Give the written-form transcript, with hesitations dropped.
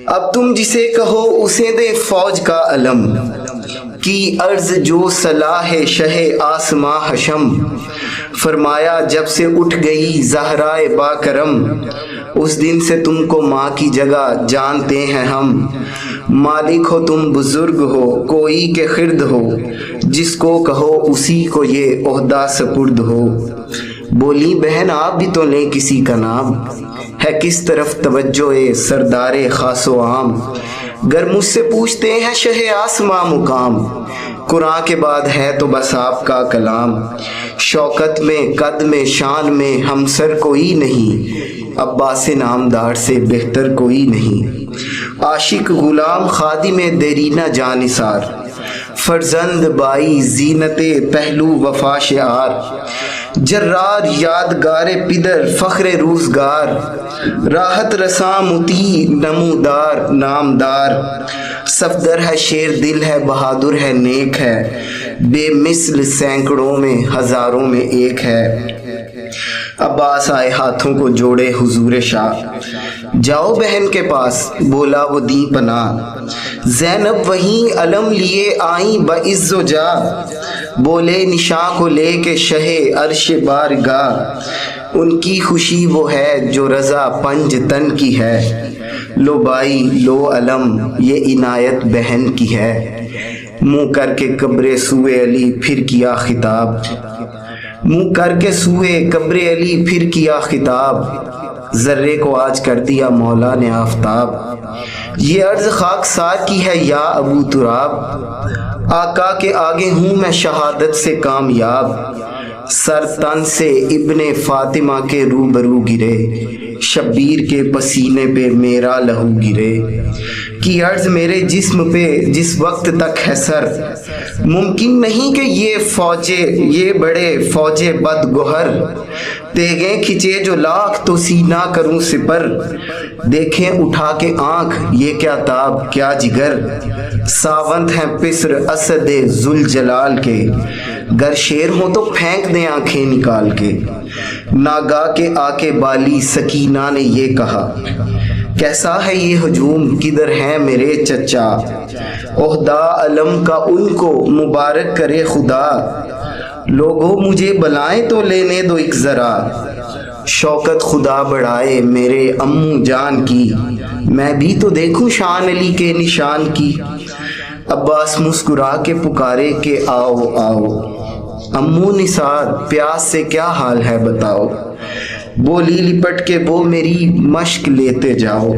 اب تم جسے کہو اسے دے فوج کا علم، کی عرض جو صلاح شہ آسماں حشم، فرمایا جب سے اٹھ گئی زہرائے با کرم، اس دن سے تم کو ماں کی جگہ جانتے ہیں ہم، مالک ہو تم بزرگ ہو کوئی کہ خرد ہو، جس کو کہو اسی کو یہ عہدہ سپرد ہو، بولی بہن آپ بھی تو لیں کسی کا نام، ہے کس طرف توجہ سردار خاص و عام، گر مجھ سے پوچھتے ہیں شہ آسماں مقام، قرآن کے بعد ہے تو بس آپ کا کلام، شوکت میں قد میں شان میں ہم سر کوئی نہیں، عباس نامدار سے بہتر کوئی نہیں، عاشق غلام خادم دیرینہ جانثار، فرزند بائی زینت پہلو وفا شعار، جرار یادگار پدر فخر روزگار، راحت رساں مطیع نمودار نامدار، صفدر ہے شیر دل ہے بہادر ہے نیک ہے، بے مثل سینکڑوں میں ہزاروں میں ایک ہے، عباس آئے ہاتھوں کو جوڑے حضور شاہ، جاؤ بہن کے پاس بولا وہ دیں پناہ، زینب وہیں علم لیے آئیں بعز و جا، بولے نشاں کو لے کے شہ عرش بارگاہ، ان کی خوشی وہ ہے جو رضا پنج تن کی ہے، لو بائی لو علم یہ عنایت بہن کی ہے، منہ کر کے قبر سوئے علی پھر کیا خطاب، منہ کر کے سوئے قبر علی پھر کیا خطاب، ذرے کو آج کر دیا مولا نے آفتاب، یہ عرض خاک سار کی ہے یا ابو تراب، آقا کے آگے ہوں میں شہادت سے کامیاب، سر تن سے ابن فاطمہ کے روبرو گرے، شبیر کے پسینے پہ میرا لہو گرے، کی عرض میرے جسم پہ جس وقت تک ہے سر، ممکن نہیں کہ یہ بڑے فوجے بد گوہر، تیغیں کھچے جو لاکھ تو سینہ کروں سپر، دیکھیں اٹھا کے آنکھ یہ کیا تاب کیا جگر، ساونت ہیں پسر اسد ذوالجلال کے، گر شیر ہوں تو پھینک دیں آنکھیں نکال کے، ناگاہ کے آکے بالی سکینہ نے یہ کہا، کیسا ہے یہ ہجوم کدھر ہیں میرے چچا، عہدہ علم کا ان کو مبارک کرے خدا، لوگوں مجھے بلائیں تو لینے دو ایک ذرا، شوکت خدا بڑھائے میرے امو جان کی، میں بھی تو دیکھوں شان علی کے نشان کی، عباس مسکرا کے پکارے کہ آؤ آؤ، امو نثار پیاس سے کیا حال ہے بتاؤ، بولی لپٹ کے وہ میری مشق لیتے جاؤ،